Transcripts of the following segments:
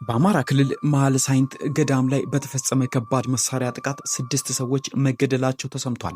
በአማራ ክልል መሃል ሳይንት ገዳም ላይ በተፈጸመ ከባድ መሳሪያ ጥቃት 6 ሰዎች መገደላቸው ተሰምቷል።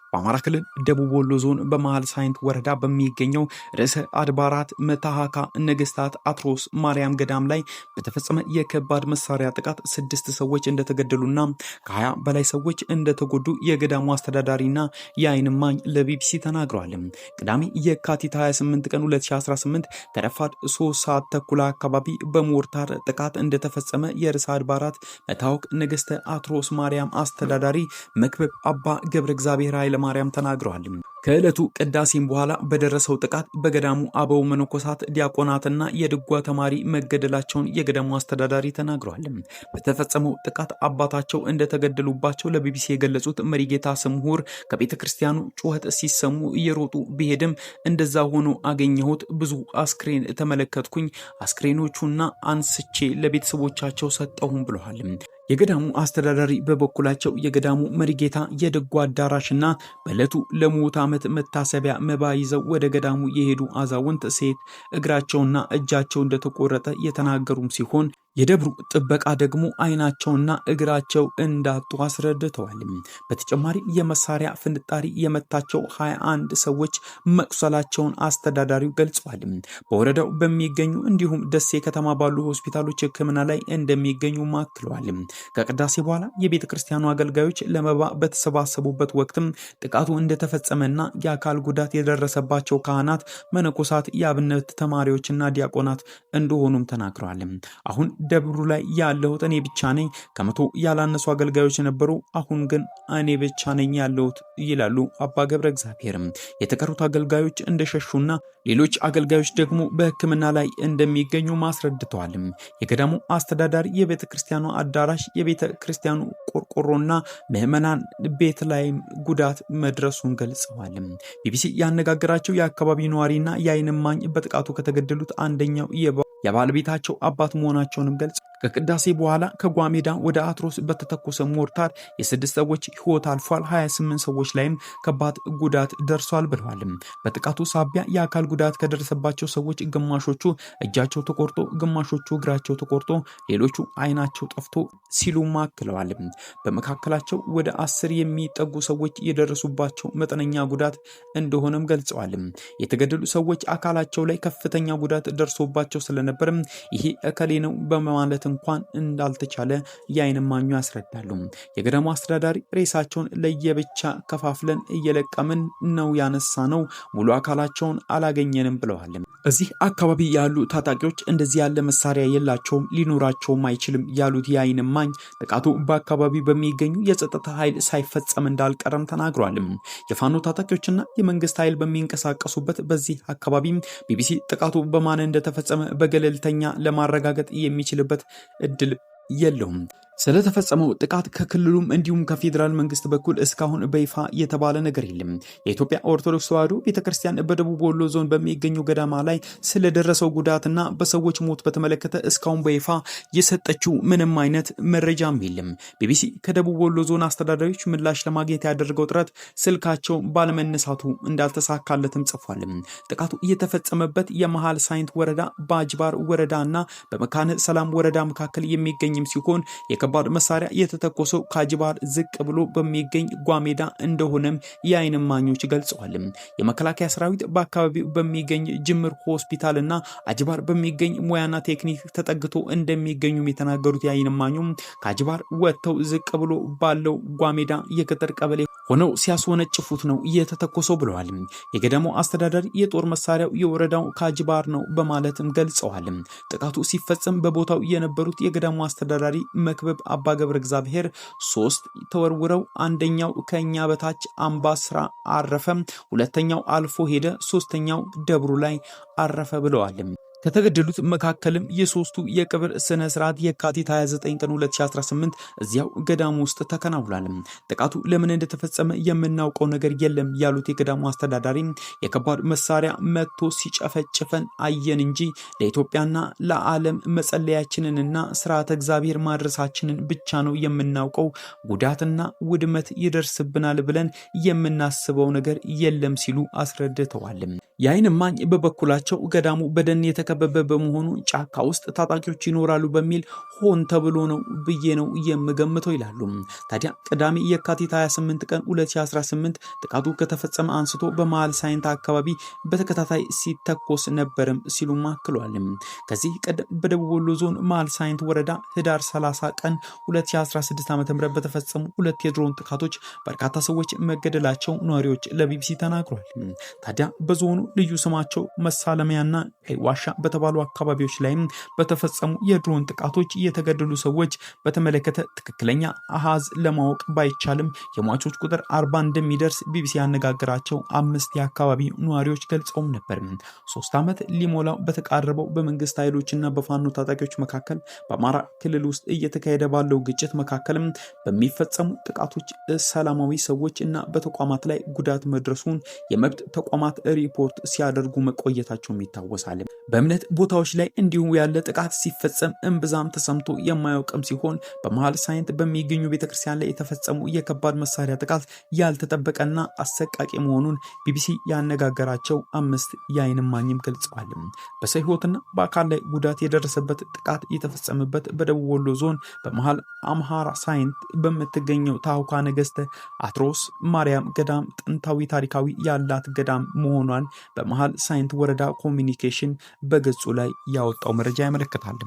በአማራ ክልል ደቡብ ወሎ ዞን በመሃል ሳይንት ወረዳ በሚገኘው ርዕሰ አድባራት መታሃካ ነገስታት አትሮስ ማርያም ገዳም ላይ በተፈጸመ የከባድ መሳሪያ ጥቃት 6 ሰዎች እንደተገደሉና ከ20 በላይ ሰዎች እንደተጎዱ የገዳሙ አስተዳዳሪና የዓይን እማኝ ለቢቢሲ ተናግረዋል። ቅዳሜ የካቲት 28 ቀን 2018 ከረፋድ 3 ሰዓት ተኩል አካባቢ በሞርታር ጥቃት እንደተፈጸመ የርዕሰ አድባራት መታወቅ ነገስተ አትሮስ ማርያም አስተዳዳሪ መክበብ አባ ገብረ እግዚአብሔር ኃይለ ማርያም ተናግረዋል። ከዕለቱ ቅዳሴም በኋላ በደረሰው ጥቃት በገዳሙ አበው መነኮሳት ዲያቆናትና የድጓ ተማሪ መገደላቸውን የገዳሙ አስተዳዳሪ ተናግረዋል። በተፈጸመው ጥቃት አባታቸው እንደተገደሉባቸው ለቢቢሲ የገለጹት መሪጌታ ስምሁር ከቤተ ክርስቲያኑ ጩኸት ሲሰሙ እየሮጡ ቢሄድም እንደዛ ሆኖ አገኘሁት፣ ብዙ አስክሬን ተመለከትኩኝ፣ አስክሬኖቹና አንስቼ ለቤተሰቦቻቸው ሰጠሁም ብለዋል። የገዳሙ አስተዳዳሪ በበኩላቸው የገዳሙ መሪጌታ የድጓ አዳራሽና በዕለቱ ለሞት ዓመት መታሰቢያ መባ ይዘው ወደ ገዳሙ የሄዱ አዛውንት ሴት እግራቸውና እጃቸው እንደተቆረጠ የተናገሩም ሲሆን የደብሩ ጥበቃ ደግሞ አይናቸውና እግራቸው እንዳጡ አስረድተዋል። በተጨማሪ የመሳሪያ ፍንጣሪ የመታቸው 21 ሰዎች መቁሰላቸውን አስተዳዳሪው ገልጸዋል። በወረዳው በሚገኙ እንዲሁም ደሴ ከተማ ባሉ ሆስፒታሎች ሕክምና ላይ እንደሚገኙ ማክለዋል። ከቅዳሴ በኋላ የቤተ ክርስቲያኑ አገልጋዮች ለመባ በተሰባሰቡበት ወቅትም ጥቃቱ እንደተፈጸመና የአካል ጉዳት የደረሰባቸው ካህናት፣ መነኮሳት፣ የአብነት ተማሪዎችና ዲያቆናት እንደሆኑም ተናግረዋል። አሁን ደብሩ ላይ ያለሁት እኔ ብቻ ነኝ። ከመቶ ያላነሱ አገልጋዮች ነበሩ። አሁን ግን እኔ ብቻ ነኝ ያለሁት ይላሉ አባ ገብረ እግዚአብሔር። የተቀሩት አገልጋዮች እንደሸሹና ሌሎች አገልጋዮች ደግሞ በሕክምና ላይ እንደሚገኙ ማስረድተዋል። የገዳሙ አስተዳዳሪ የቤተ ክርስቲያኑ አዳራሽ፣ የቤተ ክርስቲያኑ ቆርቆሮና ምዕመናን ቤት ላይ ጉዳት መድረሱን ገልጸዋል። ቢቢሲ ያነጋገራቸው የአካባቢው ነዋሪና የዓይን እማኝ በጥቃቱ ከተገደሉት አንደኛው የባለቤታቸው አባት መሆናቸውንም ገልጸው ከቅዳሴ በኋላ ከጓሜዳ ወደ አትሮስ በተተኮሰ ሞርታር የ6 ሰዎች ሕይወት አልፏል፣ 28 ሰዎች ላይም ከባድ ጉዳት ደርሷል ብለዋል። በጥቃቱ ሳቢያ የአካል ጉዳት ከደረሰባቸው ሰዎች ግማሾቹ እጃቸው ተቆርጦ፣ ግማሾቹ እግራቸው ተቆርጦ፣ ሌሎቹ አይናቸው ጠፍቶ ሲሉ ማክለዋል። በመካከላቸው ወደ 10 የሚጠጉ ሰዎች የደረሱባቸው መጠነኛ ጉዳት እንደሆነም ገልጸዋል። የተገደሉ ሰዎች አካላቸው ላይ ከፍተኛ ጉዳት ደርሶባቸው ስለነበርም ይሄ እከሌ ነው በማለት እንኳን እንዳልተቻለ የዓይን እማኙ ያስረዳሉ። የገዳሙ አስተዳዳሪ ሬሳቸውን ለየብቻ ከፋፍለን እየለቀምን ነው ያነሳ ነው፣ ሙሉ አካላቸውን አላገኘንም ብለዋል። እዚህ አካባቢ ያሉ ታጣቂዎች እንደዚህ ያለ መሳሪያ የላቸውም፣ ሊኖራቸውም አይችልም ያሉት የዓይን እማኝ ጥቃቱ በአካባቢው በሚገኙ የጸጥታ ኃይል ሳይፈጸም እንዳልቀረም ተናግሯል። የፋኖ ታጣቂዎችና የመንግስት ኃይል በሚንቀሳቀሱበት በዚህ አካባቢ ቢቢሲ ጥቃቱ በማን እንደተፈጸመ በገለልተኛ ለማረጋገጥ የሚችልበት እድል የለውም። ስለተፈጸመው ጥቃት ከክልሉም እንዲሁም ከፌዴራል መንግስት በኩል እስካሁን በይፋ የተባለ ነገር የለም። የኢትዮጵያ ኦርቶዶክስ ተዋሕዶ ቤተክርስቲያን በደቡብ ወሎ ዞን በሚገኙ ገዳማ ላይ ስለደረሰው ጉዳትና በሰዎች ሞት በተመለከተ እስካሁን በይፋ የሰጠችው ምንም አይነት መረጃም የለም። ቢቢሲ ከደቡብ ወሎ ዞን አስተዳዳሪዎች ምላሽ ለማግኘት ያደረገው ጥረት ስልካቸው ባለመነሳቱ እንዳልተሳካለትም ጽፏል። ጥቃቱ የተፈጸመበት የመሃል ሳይንት ወረዳ በአጅባር ወረዳና በመካነ ሰላም ወረዳ መካከል የሚገኝም ሲሆን ከባድ መሳሪያ የተተኮሰው ከአጅባር ዝቅ ብሎ በሚገኝ ጓሜዳ እንደሆነም የዓይን እማኞች ገልጸዋል። የመከላከያ ሰራዊት በአካባቢው በሚገኝ ጅምር ሆስፒታልና አጅባር በሚገኝ ሙያና ቴክኒክ ተጠግቶ እንደሚገኙም የተናገሩት የዓይን እማኙ ከአጅባር ወጥተው ዝቅ ብሎ ባለው ጓሜዳ የገጠር ቀበሌ ሆነው ሲያስወነጭፉት ነው የተተኮሰው ብለዋል። የገዳሙ አስተዳዳሪ የጦር መሳሪያው የወረዳው ከአጅባር ነው በማለትም ገልጸዋል። ጥቃቱ ሲፈጸም በቦታው የነበሩት የገዳሙ አስተዳዳሪ መክበብ አባ ገብረ እግዚአብሔር 3 ተወርውረው አንደኛው ከኛ በታች አምባ ስራ አረፈ፣ ሁለተኛው አልፎ ሄደ፣ ሶስተኛው ደብሩ ላይ አረፈ ብለዋል። ከተገደሉት መካከልም የሶስቱ የቅብር ስነ ስርዓት የካቲት 29 ቀን 2018 እዚያው ገዳሙ ውስጥ ተከናውኗል። ጥቃቱ ለምን እንደተፈጸመ የምናውቀው ነገር የለም ያሉት የገዳሙ አስተዳዳሪ የከባድ መሳሪያ መጥቶ ሲጨፈጭፈን አየን እንጂ ለኢትዮጵያና ለዓለም መጸለያችንንና ስርዓተ እግዚአብሔር ማድረሳችንን ብቻ ነው የምናውቀው፣ ጉዳትና ውድመት ይደርስብናል ብለን የምናስበው ነገር የለም ሲሉ አስረድተዋል። የዓይን እማኝ በበኩላቸው ገዳሙ በደን የተከበበ በመሆኑ ጫካ ውስጥ ታጣቂዎች ይኖራሉ በሚል ሆን ተብሎ ነው ብዬ ነው የምገምተው ይላሉ። ታዲያ ቅዳሜ የካቲት 28 ቀን 2018 ጥቃቱ ከተፈጸመ አንስቶ በመሃል ሳይንት አካባቢ በተከታታይ ሲተኮስ ነበርም ሲሉም አክሏል። ከዚህ ቀደም በደቡብ ወሎ ዞን መሃል ሳይንት ወረዳ ህዳር 30 ቀን 2016 ዓ.ም በተፈጸሙ ሁለት የድሮን ጥቃቶች በርካታ ሰዎች መገደላቸው ነዋሪዎች ለቢቢሲ ተናግሯል። ታዲያ በዞኑ ልዩ ስማቸው መሳለሚያና ዋሻ በተባሉ አካባቢዎች ላይም በተፈጸሙ የድሮን ጥቃቶች የተገደሉ ሰዎች በተመለከተ ትክክለኛ አሃዝ ለማወቅ ባይቻልም የሟቾች ቁጥር 40 እንደሚደርስ ቢቢሲ ያነጋገራቸው 5 የአካባቢ ነዋሪዎች ገልጸውም ነበር። 3 ዓመት ሊሞላው በተቃረበው በመንግስት ኃይሎችና በፋኖ ታጣቂዎች መካከል በአማራ ክልል ውስጥ እየተካሄደ ባለው ግጭት መካከልም በሚፈጸሙ ጥቃቶች ሰላማዊ ሰዎች እና በተቋማት ላይ ጉዳት መድረሱን የመብት ተቋማት ሪፖርት ሲያደርጉ መቆየታቸውም ይታወሳል። በእምነት ቦታዎች ላይ እንዲሁ ያለ ጥቃት ሲፈጸም እምብዛም ተሰምቶ የማያውቅም ሲሆን በመሃል ሳይንት በሚገኙ ቤተክርስቲያን ላይ የተፈጸሙ የከባድ መሳሪያ ጥቃት ያልተጠበቀና አሰቃቂ መሆኑን ቢቢሲ ያነጋገራቸው 5 የዓይን እማኝም ገልጸዋል። በሰው ሕይወትና በአካል ላይ ጉዳት የደረሰበት ጥቃት የተፈጸመበት በደቡብ ወሎ ዞን በመሃል አምሃራ ሳይንት በምትገኘው ታውካ ነገስተ አትሮስ ማርያም ገዳም ጥንታዊ ታሪካዊ ያላት ገዳም መሆኗን በመሃል ሳይንት ወረዳ ኮሚኒኬሽን በገጹ ላይ ያወጣው መረጃ ያመለክታል።